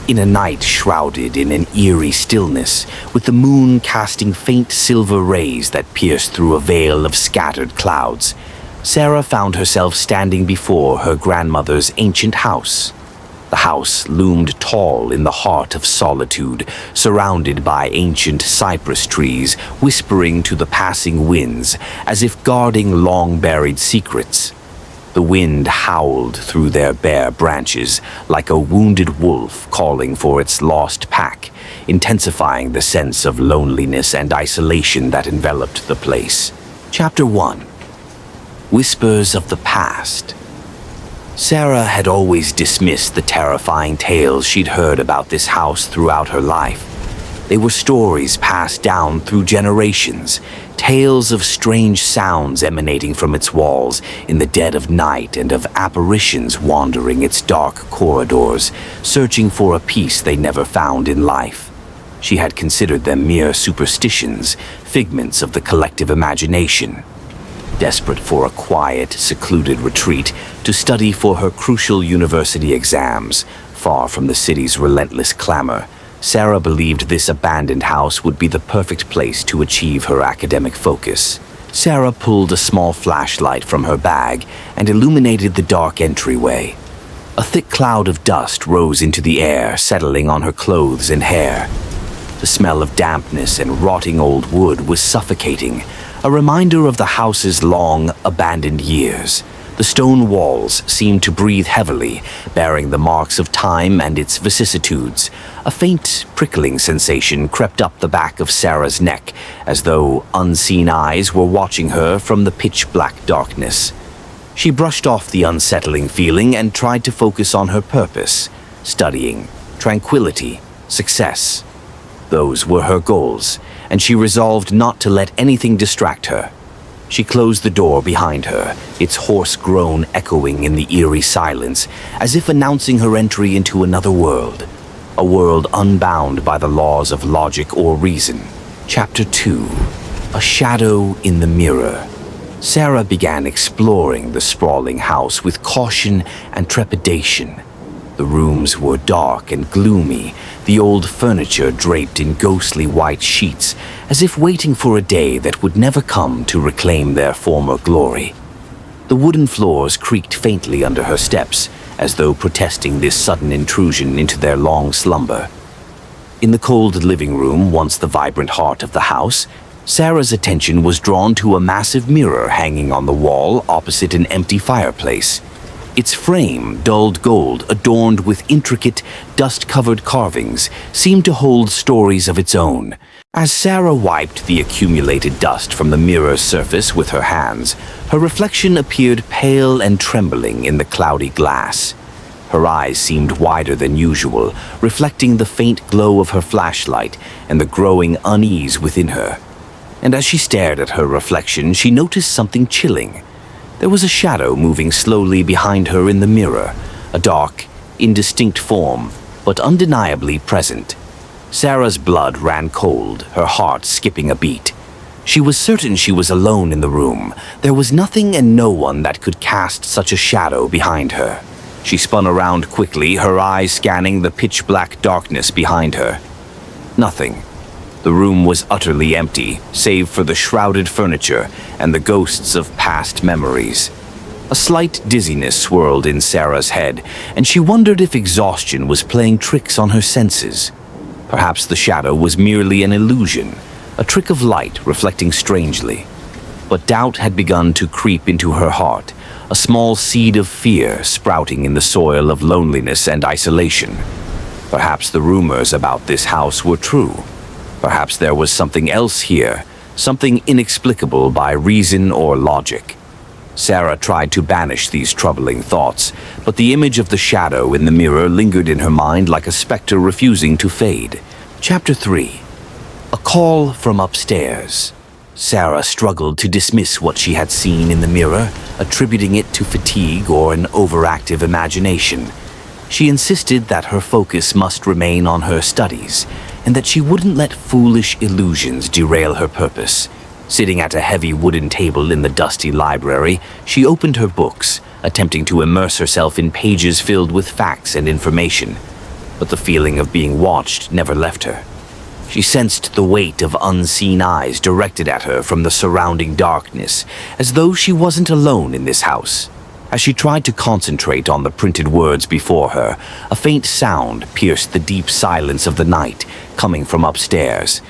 In a night shrouded in an eerie stillness, with the moon casting faint silver rays that pierced through a veil of scattered clouds, Sarah found herself standing before her grandmother's ancient house. The house loomed tall in the heart of solitude, surrounded by ancient cypress trees, whispering to the passing winds as if guarding long-buried secrets. The wind howled through their bare branches like a wounded wolf calling for its lost pack, intensifying the sense of loneliness and isolation that enveloped the place. Chapter 1. Whispers of the Past. Sarah had always dismissed the terrifying tales she'd heard about this house throughout her life. They were stories passed down through generations, tales of strange sounds emanating from its walls in the dead of night and of apparitions wandering its dark corridors, searching for a peace they never found in life. She had considered them mere superstitions, figments of the collective imagination. Desperate for a quiet, secluded retreat to study for her crucial university exams, far from the city's relentless clamor, Sarah believed this abandoned house would be the perfect place to achieve her academic focus. Sarah pulled a small flashlight from her bag and illuminated the dark entryway. A thick cloud of dust rose into the air, settling on her clothes and hair. The smell of dampness and rotting old wood was suffocating, a reminder of the house's long, abandoned years. The stone walls seemed to breathe heavily, bearing the marks of time and its vicissitudes. A faint, prickling sensation crept up the back of Sarah's neck, as though unseen eyes were watching her from the pitch-black darkness. She brushed off the unsettling feeling and tried to focus on her purpose: studying, tranquility, success. Those were her goals, and she resolved not to let anything distract her. She closed the door behind her, its hoarse groan echoing in the eerie silence, as if announcing her entry into another world, a world unbound by the laws of logic or reason. Chapter 2. A Shadow in the Mirror. Sarah began exploring the sprawling house with caution and trepidation. The rooms were dark and gloomy, the old furniture draped in ghostly white sheets, as if waiting for a day that would never come to reclaim their former glory. The wooden floors creaked faintly under her steps, as though protesting this sudden intrusion into their long slumber. In the cold living room, once the vibrant heart of the house, Sarah's attention was drawn to a massive mirror hanging on the wall opposite an empty fireplace. Its frame, dulled gold, adorned with intricate, dust-covered carvings, seemed to hold stories of its own. As Sarah wiped the accumulated dust from the mirror's surface with her hands, her reflection appeared pale and trembling in the cloudy glass. Her eyes seemed wider than usual, reflecting the faint glow of her flashlight and the growing unease within her. And as she stared at her reflection, she noticed something chilling. There was a shadow moving slowly behind her in the mirror, a dark, indistinct form, but undeniably present. Sarah's blood ran cold, her heart skipping a beat. She was certain she was alone in the room. There was nothing and no one that could cast such a shadow behind her. She spun around quickly, her eyes scanning the pitch-black darkness behind her. Nothing. The room was utterly empty, save for the shrouded furniture and the ghosts of past memories. A slight dizziness swirled in Sarah's head, and she wondered if exhaustion was playing tricks on her senses. Perhaps the shadow was merely an illusion, a trick of light reflecting strangely. But doubt had begun to creep into her heart, a small seed of fear sprouting in the soil of loneliness and isolation. Perhaps the rumors about this house were true. Perhaps there was something else here, something inexplicable by reason or logic. Sarah tried to banish these troubling thoughts, but the image of the shadow in the mirror lingered in her mind like a specter refusing to fade. Chapter 3. A Call from Upstairs. Sarah struggled to dismiss what she had seen in the mirror, attributing it to fatigue or an overactive imagination. She insisted that her focus must remain on her studies, and that she wouldn't let foolish illusions derail her purpose. Sitting at a heavy wooden table in the dusty library, she opened her books, attempting to immerse herself in pages filled with facts and information. but the feeling of being watched never left her. She sensed the weight of unseen eyes directed at her from the surrounding darkness, as though she wasn't alone in this house. As she tried to concentrate on the printed words before her, a faint sound pierced the deep silence of the night, coming from upstairs.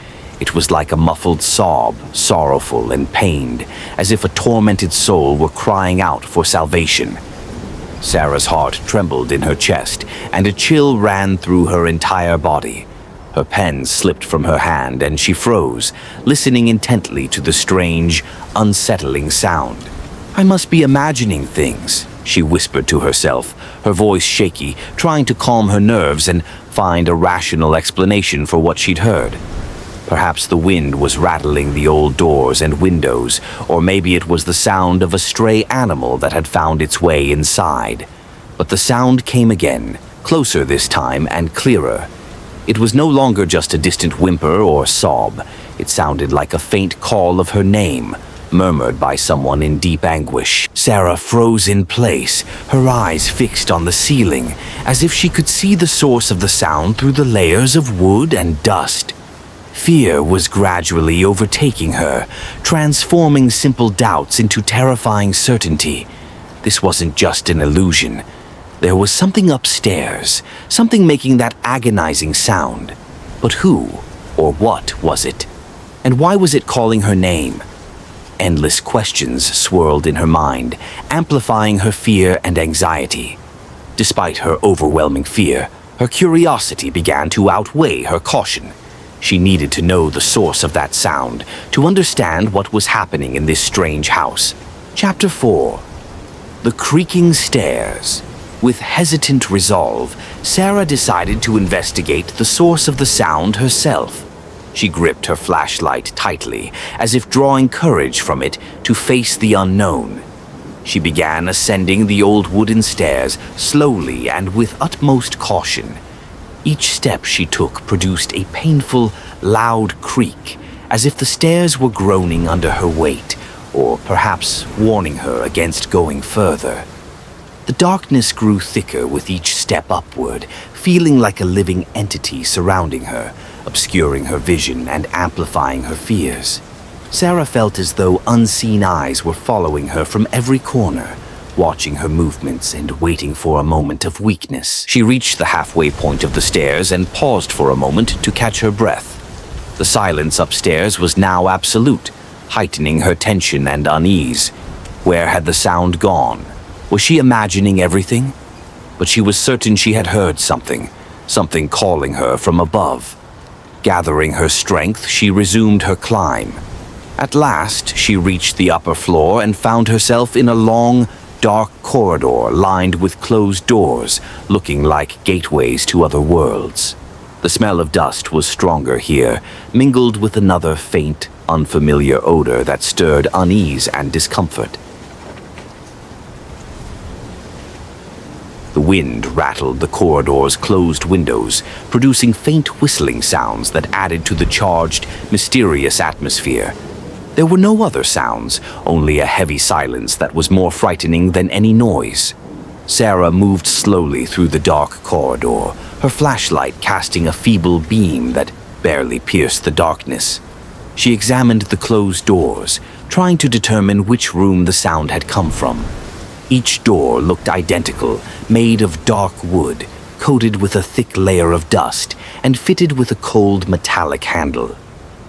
It was like a muffled sob, sorrowful and pained, as if a tormented soul were crying out for salvation. Sarah's heart trembled in her chest, and a chill ran through her entire body. Her pen slipped from her hand, and she froze, listening intently to the strange, unsettling sound. "I must be imagining things," she whispered to herself, her voice shaky, trying to calm her nerves and find a rational explanation for what she'd heard. Perhaps the wind was rattling the old doors and windows, or maybe it was the sound of a stray animal that had found its way inside. But the sound came again, closer this time and clearer. It was no longer just a distant whimper or sob. It sounded like a faint call of her name, murmured by someone in deep anguish. Sarah froze in place, her eyes fixed on the ceiling, as if she could see the source of the sound through the layers of wood and dust. Fear was gradually overtaking her, transforming simple doubts into terrifying certainty. This wasn't just an illusion. There was something upstairs, something making that agonizing sound. But who or what was it? And why was it calling her name? Endless questions swirled in her mind, amplifying her fear and anxiety. Despite her overwhelming fear, her curiosity began to outweigh her caution. She needed to know the source of that sound, to understand what was happening in this strange house. Chapter 4. The Creaking Stairs. With hesitant resolve, Sarah decided to investigate the source of the sound herself. She gripped her flashlight tightly, as if drawing courage from it to face the unknown. She began ascending the old wooden stairs slowly and with utmost caution. Each step she took produced a painful, loud creak, as if the stairs were groaning under her weight, or perhaps warning her against going further. The darkness grew thicker with each step upward, feeling like a living entity surrounding her, obscuring her vision and amplifying her fears. Sarah felt as though unseen eyes were following her from every corner, watching her movements and waiting for a moment of weakness. She reached the halfway point of the stairs and paused for a moment to catch her breath. The silence upstairs was now absolute, heightening her tension and unease. Where had the sound gone? Was she imagining everything? But she was certain she had heard something calling her from above. Gathering her strength, she resumed her climb. At last, she reached the upper floor and found herself in a long, dark corridor lined with closed doors, looking like gateways to other worlds. The smell of dust was stronger here, mingled with another faint, unfamiliar odor that stirred unease and discomfort. The wind rattled the corridor's closed windows, producing faint whistling sounds that added to the charged, mysterious atmosphere. There were no other sounds, only a heavy silence that was more frightening than any noise. Sarah moved slowly through the dark corridor, her flashlight casting a feeble beam that barely pierced the darkness. She examined the closed doors, trying to determine which room the sound had come from. Each door looked identical, made of dark wood, coated with a thick layer of dust, and fitted with a cold metallic handle.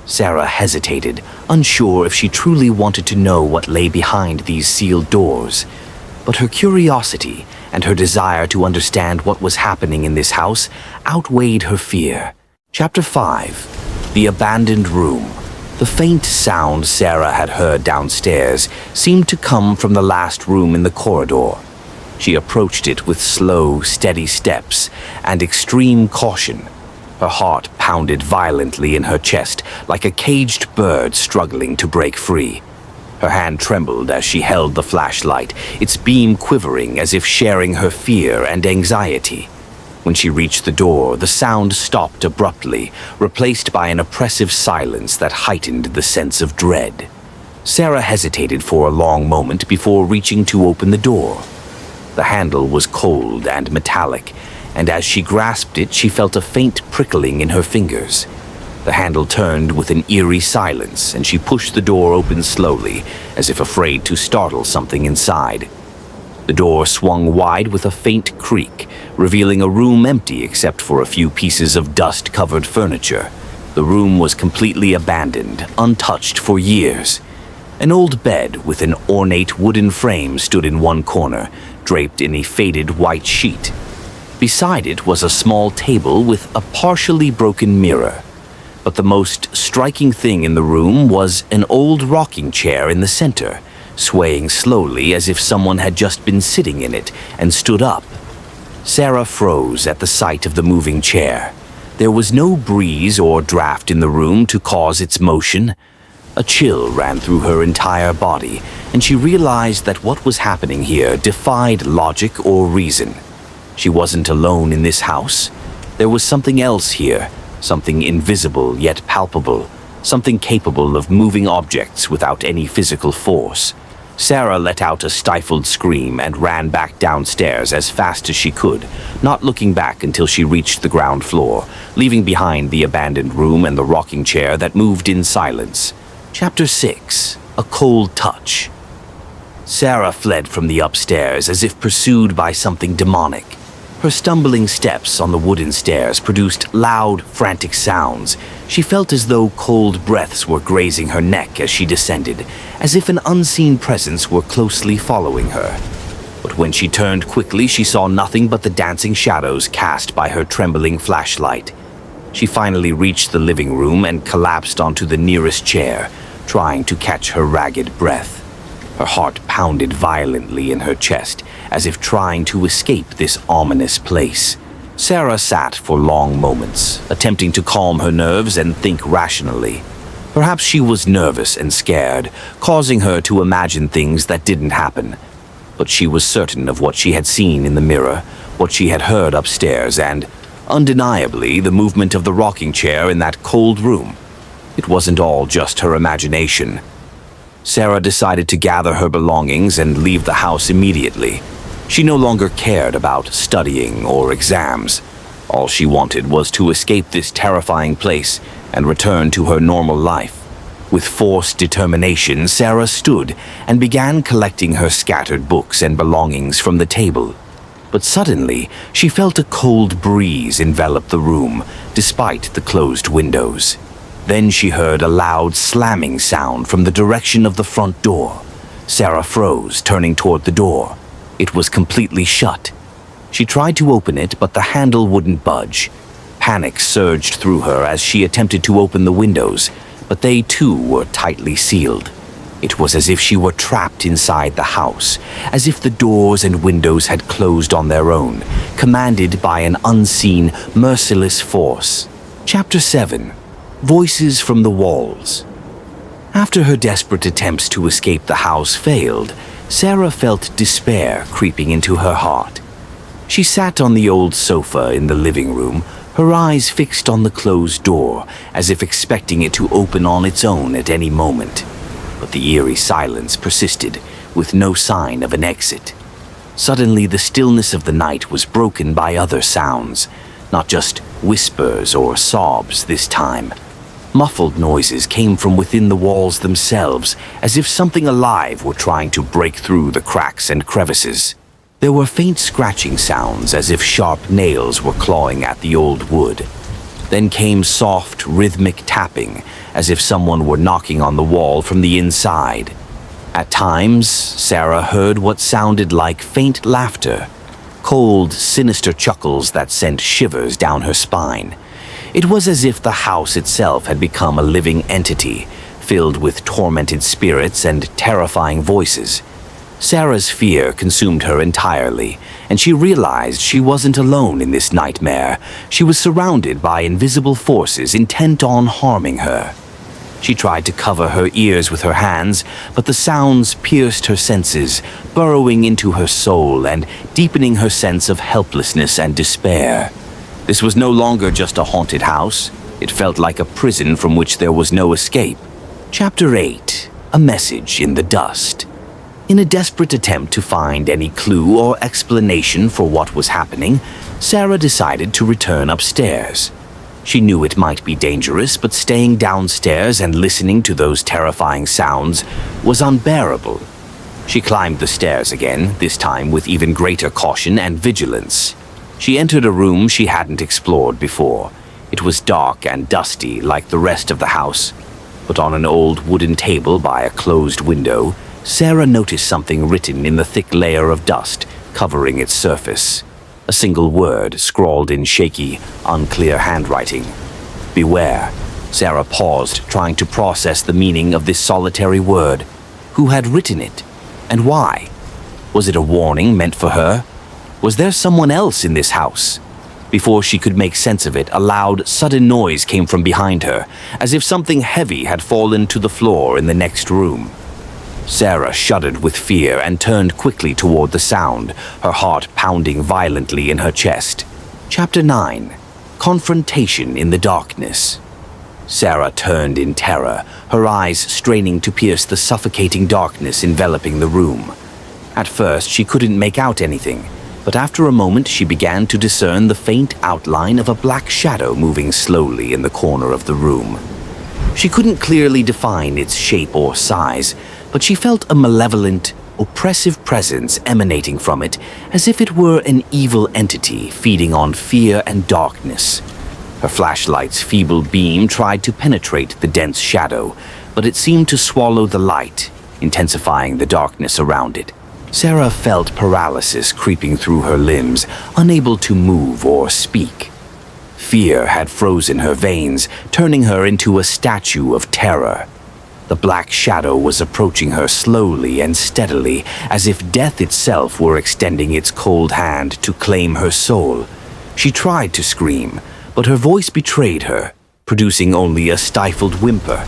Sarah hesitated, unsure if she truly wanted to know what lay behind these sealed doors. But her curiosity and her desire to understand what was happening in this house outweighed her fear. Chapter 5. The Abandoned Room. The faint sound Sarah had heard downstairs seemed to come from the last room in the corridor. She approached it with slow, steady steps and extreme caution. Her heart pounded violently in her chest like a caged bird struggling to break free. Her hand trembled as she held the flashlight, its beam quivering as if sharing her fear and anxiety. When she reached the door, the sound stopped abruptly, replaced by an oppressive silence that heightened the sense of dread. Sarah hesitated for a long moment before reaching to open the door. The handle was cold and metallic, and as she grasped it, she felt a faint prickling in her fingers. The handle turned with an eerie silence, and she pushed the door open slowly, as if afraid to startle something inside. The door swung wide with a faint creak, revealing a room empty except for a few pieces of dust-covered furniture. The room was completely abandoned, untouched for years. An old bed with an ornate wooden frame stood in one corner, draped in a faded white sheet. Beside it was a small table with a partially broken mirror. But the most striking thing in the room was an old rocking chair in the center, swaying slowly as if someone had just been sitting in it and stood up. Sarah froze at the sight of the moving chair. There was no breeze or draft in the room to cause its motion. A chill ran through her entire body, and she realized that what was happening here defied logic or reason. She wasn't alone in this house. There was something else here, something invisible yet palpable, something capable of moving objects without any physical force. Sarah let out a stifled scream and ran back downstairs as fast as she could, not looking back until she reached the ground floor, leaving behind the abandoned room and the rocking chair that moved in silence. Chapter 6. A Cold Touch. Sarah fled from the upstairs as if pursued by something demonic. Her stumbling steps on the wooden stairs produced loud, frantic sounds. She felt as though cold breaths were grazing her neck as she descended, as if an unseen presence were closely following her. But when she turned quickly, she saw nothing but the dancing shadows cast by her trembling flashlight. She finally reached the living room and collapsed onto the nearest chair, trying to catch her ragged breath. Her heart pounded violently in her chest, as if trying to escape this ominous place. Sarah sat for long moments, attempting to calm her nerves and think rationally. Perhaps she was nervous and scared, causing her to imagine things that didn't happen. But she was certain of what she had seen in the mirror, what she had heard upstairs, and, undeniably, the movement of the rocking chair in that cold room. It wasn't all just her imagination. Sarah decided to gather her belongings and leave the house immediately. She no longer cared about studying or exams. All she wanted was to escape this terrifying place and return to her normal life. With forced determination, Sarah stood and began collecting her scattered books and belongings from the table. But suddenly, she felt a cold breeze envelop the room, despite the closed windows. Then she heard a loud slamming sound from the direction of the front door. Sarah froze, turning toward the door. It was completely shut. She tried to open it, but the handle wouldn't budge. Panic surged through her as she attempted to open the windows, but they too were tightly sealed. It was as if she were trapped inside the house, as if the doors and windows had closed on their own, commanded by an unseen, merciless force. Chapter 7. Voices from the Walls. After her desperate attempts to escape the house failed, Sarah felt despair creeping into her heart. She sat on the old sofa in the living room, her eyes fixed on the closed door, as if expecting it to open on its own at any moment. But the eerie silence persisted, with no sign of an exit. Suddenly, the stillness of the night was broken by other sounds, not just whispers or sobs this time. Muffled noises came from within the walls themselves, as if something alive were trying to break through the cracks and crevices. There were faint scratching sounds, as if sharp nails were clawing at the old wood. Then came soft, rhythmic tapping, as if someone were knocking on the wall from the inside. At times, Sarah heard what sounded like faint laughter, cold, sinister chuckles that sent shivers down her spine. It was as if the house itself had become a living entity, filled with tormented spirits and terrifying voices. Sarah's fear consumed her entirely, and she realized she wasn't alone in this nightmare. She was surrounded by invisible forces intent on harming her. She tried to cover her ears with her hands, but the sounds pierced her senses, burrowing into her soul and deepening her sense of helplessness and despair. This was no longer just a haunted house. It felt like a prison from which there was no escape. Chapter 8. A Message in the Dust. In a desperate attempt to find any clue or explanation for what was happening, Sarah decided to return upstairs. She knew it might be dangerous, but staying downstairs and listening to those terrifying sounds was unbearable. She climbed the stairs again, this time with even greater caution and vigilance. She entered a room she hadn't explored before. It was dark and dusty like the rest of the house, but on an old wooden table by a closed window, Sarah noticed something written in the thick layer of dust covering its surface. A single word scrawled in shaky, unclear handwriting. Beware. Sarah paused, trying to process the meaning of this solitary word. Who had written it? And why? Was it a warning meant for her? Was there someone else in this house? Before she could make sense of it, a loud, sudden noise came from behind her, as if something heavy had fallen to the floor in the next room. Sarah shuddered with fear and turned quickly toward the sound, her heart pounding violently in her chest. Chapter 9. Confrontation in the Darkness. Sarah turned in terror, her eyes straining to pierce the suffocating darkness enveloping the room. At first, she couldn't make out anything, but after a moment she began to discern the faint outline of a black shadow moving slowly in the corner of the room. She couldn't clearly define its shape or size, but she felt a malevolent, oppressive presence emanating from it, as if it were an evil entity feeding on fear and darkness. Her flashlight's feeble beam tried to penetrate the dense shadow, but it seemed to swallow the light, intensifying the darkness around it. Sarah felt paralysis creeping through her limbs, unable to move or speak. Fear had frozen her veins, turning her into a statue of terror. The black shadow was approaching her slowly and steadily, as if death itself were extending its cold hand to claim her soul. She tried to scream, but her voice betrayed her, producing only a stifled whimper.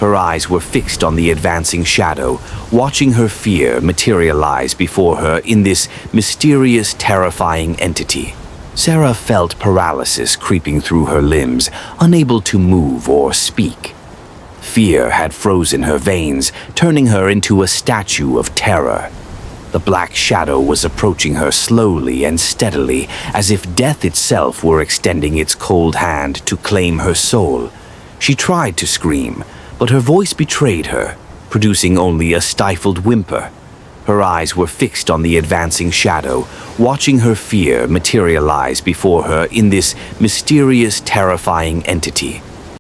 Her eyes were fixed on the advancing shadow, watching her fear materialize before her in this mysterious, terrifying entity. Sarah felt paralysis creeping through her limbs, unable to move or speak. Fear had frozen her veins, turning her into a statue of terror. The black shadow was approaching her slowly and steadily, as if death itself were extending its cold hand to claim her soul. She tried to scream, but her voice betrayed her, producing only a stifled whimper. Her eyes were fixed on the advancing shadow, watching her fear materialize before her in this mysterious, terrifying entity.